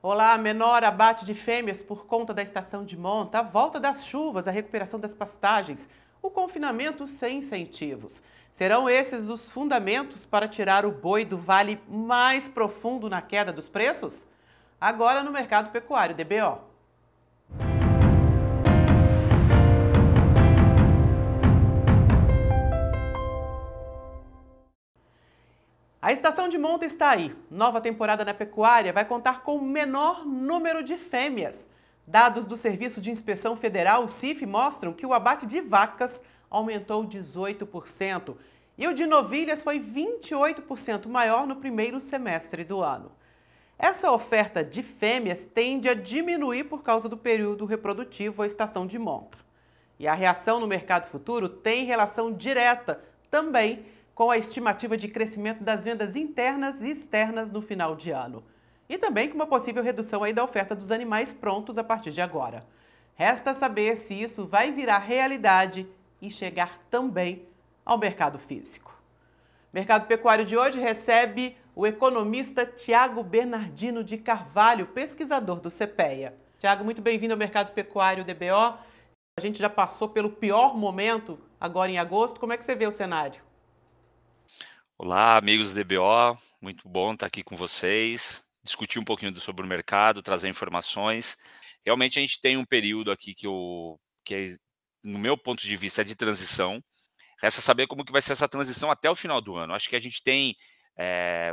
Olá, menor abate de fêmeas por conta da estação de monta, a volta das chuvas, a recuperação das pastagens, o confinamento sem incentivos. Serão esses os fundamentos para tirar o boi do vale mais profundo na queda dos preços? Agora no mercado pecuário, DBO. A estação de monta está aí. Nova temporada na pecuária vai contar com o menor número de fêmeas. Dados do Serviço de Inspeção Federal, o CIF, mostram que o abate de vacas aumentou 18% e o de novilhas foi 28% maior no primeiro semestre do ano. Essa oferta de fêmeas tende a diminuir por causa do período reprodutivo à estação de monta. E a reação no mercado futuro tem relação direta também com a estimativa de crescimento das vendas internas e externas no final de ano. E também com uma possível redução aí da oferta dos animais prontos a partir de agora. Resta saber se isso vai virar realidade e chegar também ao mercado físico. O mercado pecuário de hoje recebe o economista Tiago Bernardino de Carvalho, pesquisador do CPEA. Tiago, muito bem-vindo ao mercado pecuário DBO. A gente já passou pelo pior momento agora em agosto. Como é que você vê o cenário? Olá, amigos do DBO, muito bom estar aqui com vocês, discutir um pouquinho sobre o mercado, trazer informações. Realmente a gente tem um período aqui no meu ponto de vista, é de transição. Resta saber como que vai ser essa transição até o final do ano. Acho que a gente tem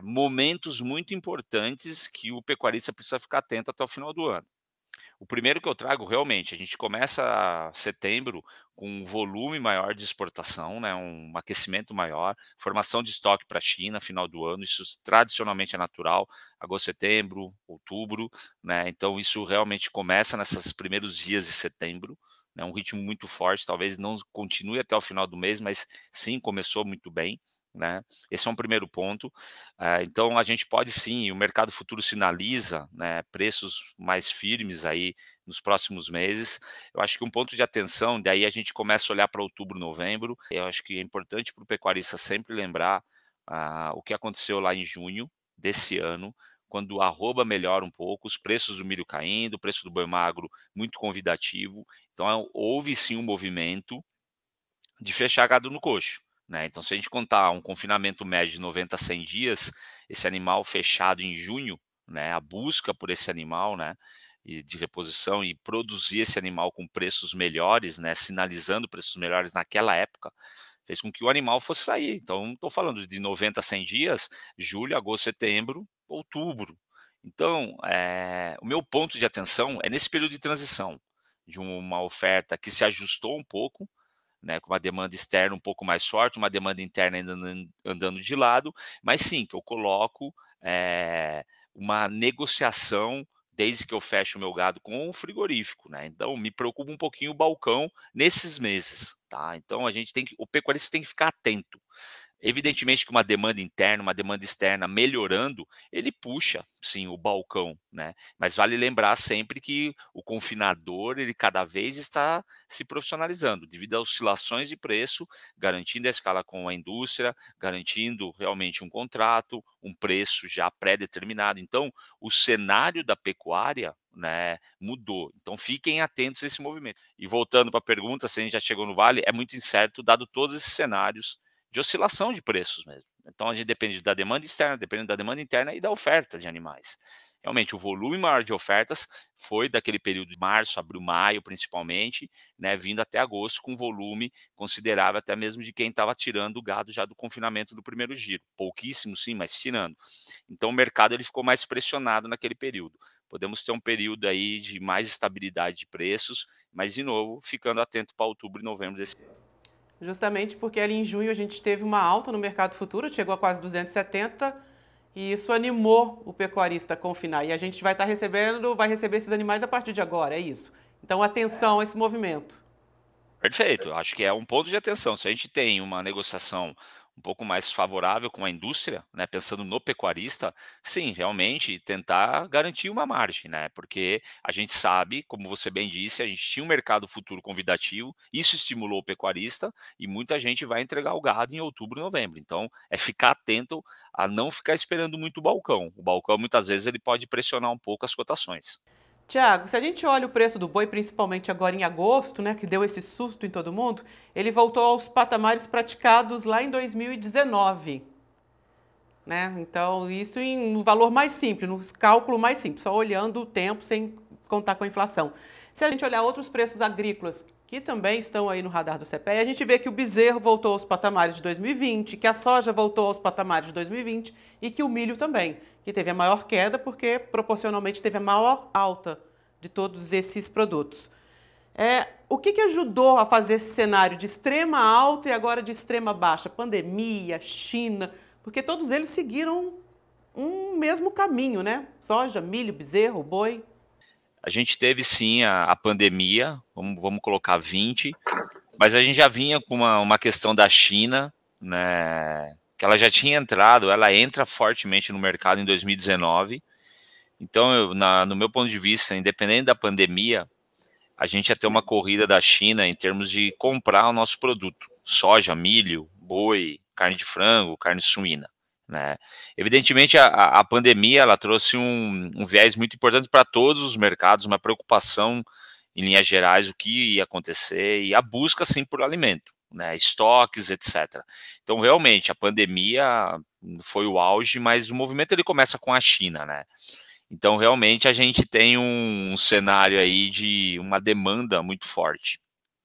momentos muito importantes que o pecuarista precisa ficar atento até o final do ano. O primeiro que eu trago, realmente, a gente começa setembro com um volume maior de exportação, né, um aquecimento maior, formação de estoque para a China, final do ano, isso tradicionalmente é natural, agosto, setembro, outubro, né, então isso realmente começa nesses primeiros dias de setembro, né, um ritmo muito forte, talvez não continue até o final do mês, mas sim, começou muito bem. Né? Esse é um primeiro ponto. Então a gente pode sim, o mercado futuro sinaliza, né, preços mais firmes aí nos próximos meses. Eu acho que um ponto de atenção, daí a gente começa a olhar para outubro, novembro. Eu acho que é importante para o pecuarista sempre lembrar o que aconteceu lá em junho desse ano, quando a arroba melhora um pouco, os preços do milho caindo, o preço do boi magro muito convidativo. Então houve sim um movimento de fechar gado no coxo. Né? Então, se a gente contar um confinamento médio de 90 a 100 dias, esse animal fechado em junho, né, a busca por esse animal, né, e de reposição e produzir esse animal com preços melhores, né, sinalizando preços melhores naquela época, fez com que o animal fosse sair. Então, estou falando de 90 a 100 dias, julho, agosto, setembro, outubro. Então, o meu ponto de atenção é nesse período de transição, de uma oferta que se ajustou um pouco, né, com uma demanda externa um pouco mais forte, uma demanda interna ainda andando de lado, mas sim, que eu coloco uma negociação desde que eu fecho o meu gado com o frigorífico, né? Então me preocupa um pouquinho o balcão nesses meses, tá? Então o pecuarista tem que ficar atento. Evidentemente que uma demanda interna, uma demanda externa melhorando, ele puxa, sim, o balcão, né? Mas vale lembrar sempre que o confinador, ele cada vez está se profissionalizando, devido a oscilações de preço, garantindo a escala com a indústria, garantindo realmente um contrato, um preço já pré-determinado. Então, o cenário da pecuária, né, mudou. Então, fiquem atentos a esse movimento. E voltando para a pergunta, se a gente já chegou no vale, é muito incerto, dado todos esses cenários de oscilação de preços mesmo. Então a gente depende da demanda externa, depende da demanda interna e da oferta de animais. Realmente, o volume maior de ofertas foi daquele período de março, abril, maio, principalmente, né, vindo até agosto com volume considerável, até mesmo de quem estava tirando o gado já do confinamento do primeiro giro. Pouquíssimo, sim, mas tirando. Então o mercado ele ficou mais pressionado naquele período. Podemos ter um período aí de mais estabilidade de preços, mas, de novo, ficando atento para outubro e novembro desse ano. Justamente porque ali em junho a gente teve uma alta no mercado futuro, chegou a quase 270, e isso animou o pecuarista a confinar. E a gente vai receber esses animais a partir de agora, é isso. Então, atenção a esse movimento. Perfeito, eu acho que é um ponto de atenção. Se a gente tem uma negociação um pouco mais favorável com a indústria, né, pensando no pecuarista, sim, realmente tentar garantir uma margem, né, porque a gente sabe, como você bem disse, a gente tinha um mercado futuro convidativo, isso estimulou o pecuarista e muita gente vai entregar o gado em outubro, novembro. Então, é ficar atento a não ficar esperando muito o balcão. O balcão, muitas vezes, ele pode pressionar um pouco as cotações. Tiago, se a gente olha o preço do boi, principalmente agora em agosto, né, que deu esse susto em todo mundo, ele voltou aos patamares praticados lá em 2019. Né? Então, isso no valor mais simples, no cálculo mais simples, só olhando o tempo sem contar com a inflação. Se a gente olhar outros preços agrícolas que também estão aí no radar do CPEA, a gente vê que o bezerro voltou aos patamares de 2020, que a soja voltou aos patamares de 2020 e que o milho também, que teve a maior queda porque proporcionalmente teve a maior alta de todos esses produtos. O que ajudou a fazer esse cenário de extrema alta e agora de extrema baixa? Pandemia, China, porque todos eles seguiram um mesmo caminho, né? Soja, milho, bezerro, boi. A gente teve sim a pandemia, vamos colocar 20, mas a gente já vinha com uma questão da China, né, que ela já tinha entrado, ela entra fortemente no mercado em 2019. Então, no meu ponto de vista, independente da pandemia, a gente ia ter uma corrida da China em termos de comprar o nosso produto: soja, milho, boi, carne de frango, carne suína. Né? Evidentemente, a pandemia ela trouxe um viés muito importante para todos os mercados, uma preocupação, em linhas gerais, o que ia acontecer e a busca, sim, por alimento, né? Estoques, etc. Então, realmente, a pandemia foi o auge, mas o movimento ele começa com a China, né? Então, realmente, a gente tem um cenário aí de uma demanda muito forte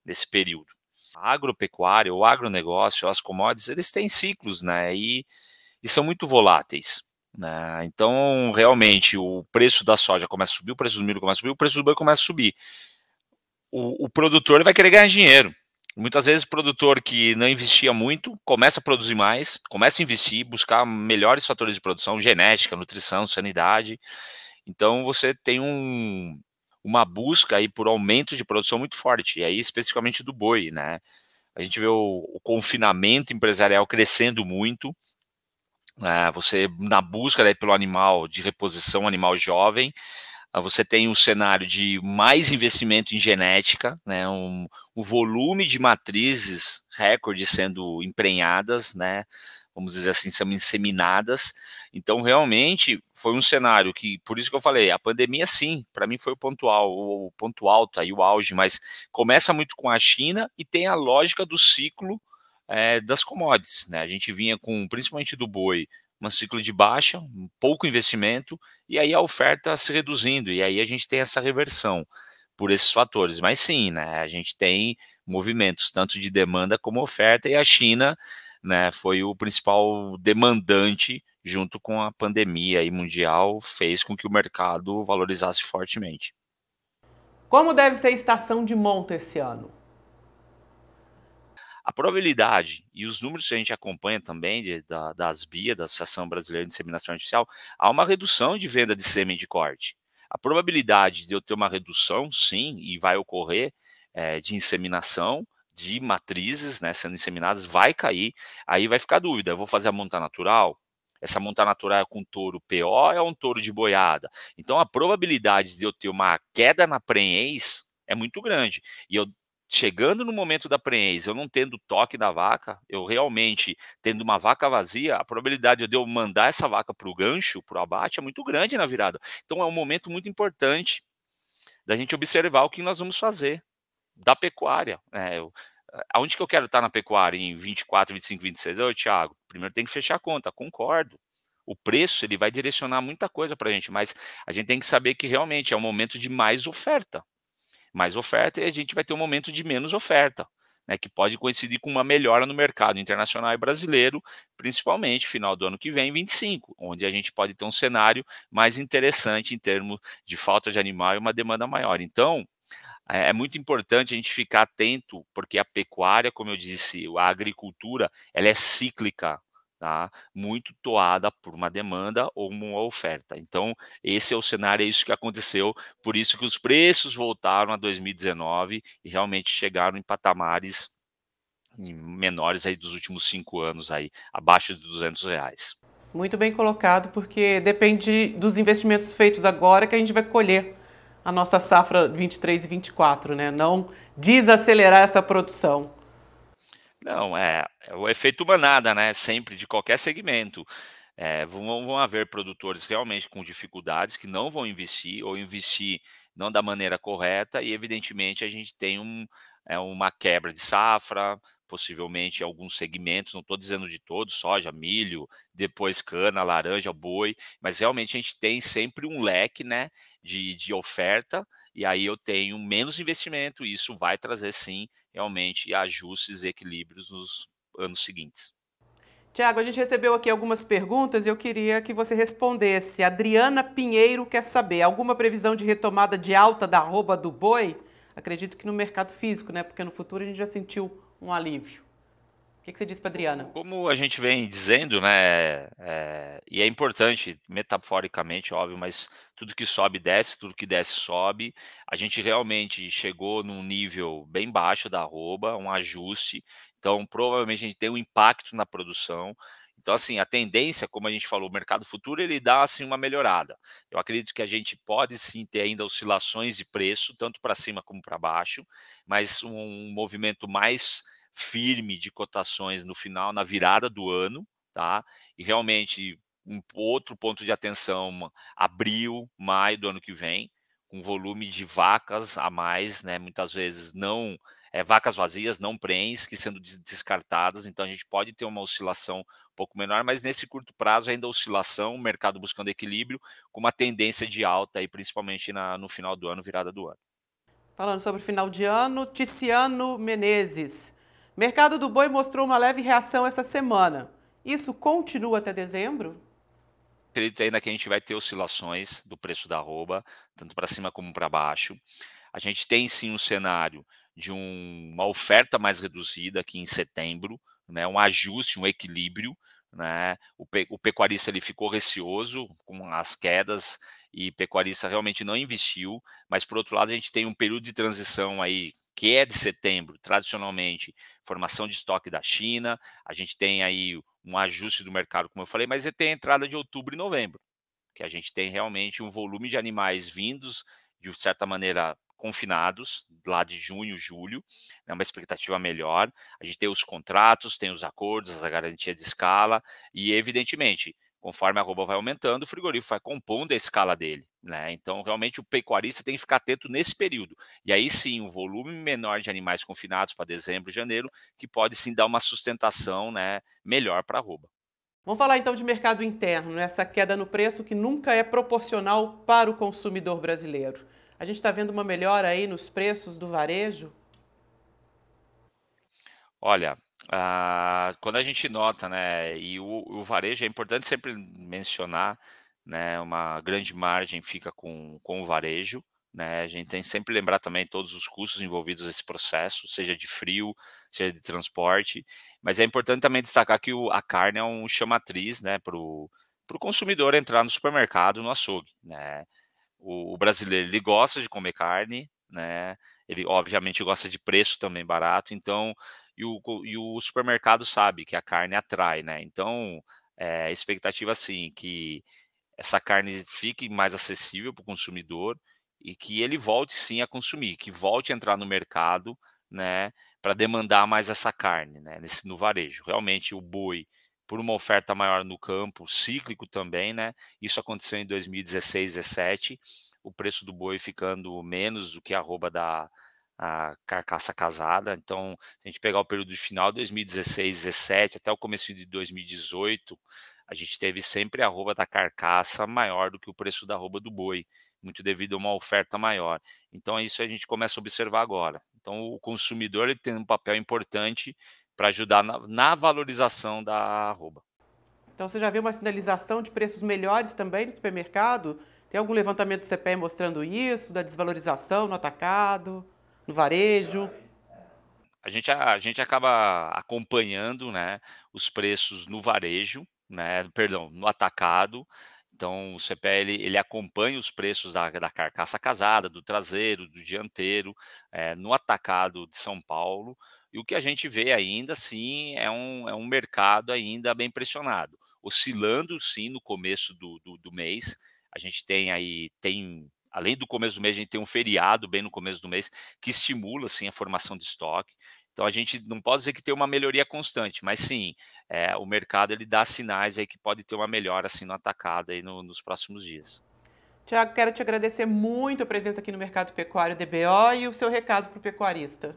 nesse período. A agropecuária, o agronegócio, as commodities, eles têm ciclos, né? E são muito voláteis. Né? Então, realmente, o preço da soja começa a subir, o preço do milho começa a subir, o preço do boi começa a subir. O produtor vai querer ganhar dinheiro. Muitas vezes o produtor que não investia muito começa a produzir mais, começa a investir, buscar melhores fatores de produção, genética, nutrição, sanidade. Então você tem uma busca aí por aumento de produção muito forte, e aí especificamente do boi, né? A gente vê o confinamento empresarial crescendo muito, você na busca daí pelo animal de reposição, animal jovem, você tem um cenário de mais investimento em genética, né, um volume de matrizes recorde sendo emprenhadas, né, vamos dizer assim, são inseminadas. Então, realmente, foi um cenário que, por isso que eu falei, a pandemia, sim, para mim foi o ponto alto, aí, o auge, mas começa muito com a China e tem a lógica do ciclo das commodities. Né? A gente vinha com, principalmente do boi, um ciclo de baixa, um pouco investimento, e aí a oferta se reduzindo, e aí a gente tem essa reversão por esses fatores. Mas sim, né, a gente tem movimentos tanto de demanda como oferta, e a China, né, foi o principal demandante junto com a pandemia aí mundial, fez com que o mercado valorizasse fortemente. Como deve ser a estação de monta esse ano? A probabilidade e os números que a gente acompanha também da ASBIA, da Associação Brasileira de Inseminação Artificial, há uma redução de venda de sêmen de corte. A probabilidade de eu ter uma redução, sim, e vai ocorrer, de inseminação, de matrizes, né, sendo inseminadas, vai cair. Aí vai ficar a dúvida: eu vou fazer a monta natural? Essa monta natural é com touro PO ou é um touro de boiada? Então a probabilidade de eu ter uma queda na prenhez é muito grande. E eu chegando no momento da prenhez, eu não tendo toque da vaca, eu realmente tendo uma vaca vazia, a probabilidade de eu mandar essa vaca para o gancho, para o abate, é muito grande na virada. Então é um momento muito importante da gente observar o que nós vamos fazer da pecuária. Aonde que eu quero estar na pecuária em 24, 25, 26? Ô, Thiago, primeiro tem que fechar a conta, concordo. O preço ele vai direcionar muita coisa para a gente, mas a gente tem que saber que realmente é um momento de mais oferta e a gente vai ter um momento de menos oferta, né, que pode coincidir com uma melhora no mercado internacional e brasileiro, principalmente final do ano que vem, 25, onde a gente pode ter um cenário mais interessante em termos de falta de animal e uma demanda maior. Então, é muito importante a gente ficar atento, porque a pecuária, como eu disse, a agricultura, ela é cíclica, tá? Muito toada por uma demanda ou uma oferta. Então, esse é o cenário, é isso que aconteceu, por isso que os preços voltaram a 2019 e realmente chegaram em patamares e menores aí dos últimos 5 anos aí, abaixo de R$ 200. Muito bem colocado, porque depende dos investimentos feitos agora que a gente vai colher a nossa safra 23 e 24, né? Não desacelerar essa produção. Não, é o efeito manada, né, sempre de qualquer segmento. Vão haver produtores realmente com dificuldades que não vão investir ou investir não da maneira correta e evidentemente a gente tem uma quebra de safra, possivelmente em alguns segmentos, não estou dizendo de todos, soja, milho, depois cana, laranja, boi, mas realmente a gente tem sempre um leque, né, de oferta, e aí eu tenho menos investimento e isso vai trazer sim, realmente ajustes e equilíbrios nos anos seguintes. Tiago, a gente recebeu aqui algumas perguntas e eu queria que você respondesse. Adriana Pinheiro quer saber, alguma previsão de retomada de alta da arroba do boi? Acredito que no mercado físico, né? Porque no futuro a gente já sentiu um alívio. O que você diz para Adriana? Como a gente vem dizendo, né, e é importante, metaforicamente, óbvio, mas tudo que sobe desce, tudo que desce sobe. A gente realmente chegou num nível bem baixo da arroba, um ajuste, então provavelmente a gente tem um impacto na produção. Então, assim, a tendência, como a gente falou, o mercado futuro ele dá assim uma melhorada. Eu acredito que a gente pode sim ter ainda oscilações de preço, tanto para cima como para baixo, mas um movimento mais firme de cotações no final, na virada do ano, tá? E realmente um outro ponto de atenção, abril, maio do ano que vem, com volume de vacas a mais, né? Muitas vezes não vacas vazias, não prens, que sendo descartadas, então a gente pode ter uma oscilação um pouco menor, mas nesse curto prazo ainda oscilação, o mercado buscando equilíbrio, com uma tendência de alta aí, principalmente no final do ano, virada do ano. Falando sobre o final de ano, Ticiano Menezes. Mercado do boi mostrou uma leve reação essa semana. Isso continua até dezembro? Acredito ainda que a gente vai ter oscilações do preço da arroba, tanto para cima como para baixo. A gente tem sim um cenário de uma oferta mais reduzida aqui em setembro, né, um ajuste, um equilíbrio, né? O pecuarista ele ficou receoso com as quedas e o pecuarista realmente não investiu, mas por outro lado a gente tem um período de transição aí que é de setembro, tradicionalmente, formação de estoque da China, a gente tem aí um ajuste do mercado, como eu falei, mas tem a entrada de outubro e novembro, que a gente tem realmente um volume de animais vindos, de certa maneira, confinados, lá de junho, julho, é uma expectativa melhor. A gente tem os contratos, tem os acordos, a garantia de escala, e evidentemente, conforme a arroba vai aumentando, o frigorífico vai compondo a escala dele, né? Então, realmente, o pecuarista tem que ficar atento nesse período. E aí sim, um volume menor de animais confinados para dezembro, janeiro, que pode sim dar uma sustentação, né, melhor para a arroba. Vamos falar então de mercado interno, né? Essa queda no preço que nunca é proporcional para o consumidor brasileiro. A gente está vendo uma melhora aí nos preços do varejo? Olha, quando a gente nota, né, e o varejo é importante sempre mencionar, né, uma grande margem fica com o varejo, né, a gente tem que sempre lembrar também todos os custos envolvidos nesse processo, seja de frio, seja de transporte, mas é importante também destacar que a carne é um chamatriz, né, para o consumidor entrar no supermercado, no açougue, né. O brasileiro ele gosta de comer carne, né, ele obviamente gosta de preço também barato, então e o supermercado sabe que a carne atrai, né, então, expectativa assim, que essa carne fique mais acessível para o consumidor e que ele volte sim a consumir, que volte a entrar no mercado, né, para demandar mais essa carne, né, no varejo. Realmente o boi, por uma oferta maior no campo, cíclico também, né, isso aconteceu em 2016, 17, o preço do boi ficando menos do que a arroba da a carcaça casada. Então, se a gente pegar o período de final 2016, 17 até o começo de 2018, a gente teve sempre a arroba da carcaça maior do que o preço da arroba do boi, muito devido a uma oferta maior. Então, isso a gente começa a observar agora. Então, o consumidor ele tem um papel importante para ajudar na valorização da arroba. Então você já viu uma sinalização de preços melhores também no supermercado? Tem algum levantamento do CPE mostrando isso, da desvalorização no atacado, no varejo? A gente acaba acompanhando, né, os preços no varejo, né, perdão, no atacado. Então o CPL ele acompanha os preços da carcaça casada, do traseiro, do dianteiro, no atacado de São Paulo, e o que a gente vê ainda assim é um mercado ainda bem pressionado, oscilando sim no começo do mês, a gente tem além do começo do mês, a gente tem um feriado bem no começo do mês, que estimula sim a formação de estoque, então a gente não pode dizer que tem uma melhoria constante, mas sim, o mercado ele dá sinais aí que pode ter uma melhora assim no atacado aí nos próximos dias. Tiago, quero te agradecer muito a presença aqui no Mercado Pecuário DBO e o seu recado para o pecuarista.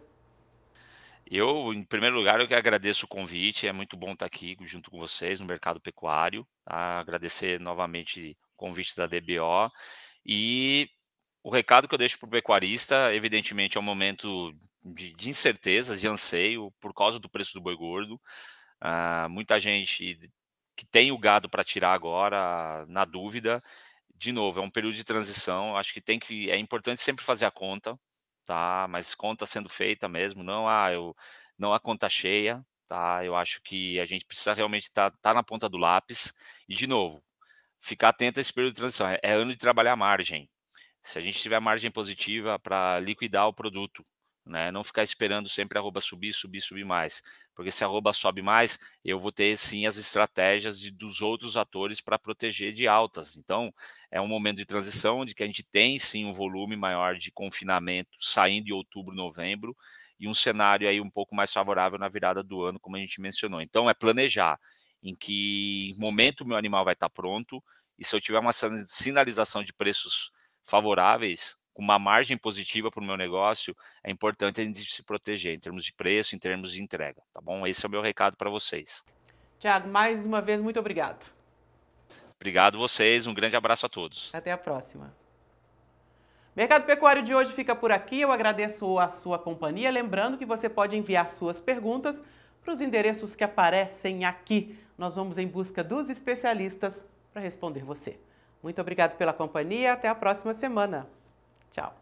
Eu, em primeiro lugar, eu que agradeço o convite, é muito bom estar aqui junto com vocês no mercado pecuário, tá? Agradecer novamente o convite da DBO e o recado que eu deixo para o pecuarista, evidentemente, é um momento de incertezas, de anseio por causa do preço do boi gordo. Muita gente que tem o gado para tirar agora, na dúvida. De novo, é um período de transição, acho que é importante sempre fazer a conta, tá, mas conta sendo feita mesmo, não a conta cheia, tá. Eu acho que a gente precisa realmente estar na ponta do lápis e, de novo, ficar atento a esse período de transição, é ano de trabalhar a margem. Se a gente tiver margem positiva para liquidar o produto, né, não ficar esperando sempre a arroba subir, subir, subir mais, porque se a arroba sobe mais, eu vou ter sim as estratégias dos outros atores para proteger de altas. Então, é um momento de transição onde que a gente tem sim um volume maior de confinamento saindo de outubro, novembro, e um cenário aí um pouco mais favorável na virada do ano, como a gente mencionou. Então, é planejar em que momento o meu animal vai estar pronto, e se eu tiver uma sinalização de preços favoráveis, com uma margem positiva para o meu negócio, é importante a gente se proteger em termos de preço, em termos de entrega, tá bom? Esse é o meu recado para vocês. Tiago, mais uma vez, muito obrigado. Obrigado vocês, um grande abraço a todos. Até a próxima. Mercado Pecuário de hoje fica por aqui. Eu agradeço a sua companhia. Lembrando que você pode enviar suas perguntas para os endereços que aparecem aqui. Nós vamos em busca dos especialistas para responder você. Muito obrigado pela companhia. Até a próxima semana. Tchau.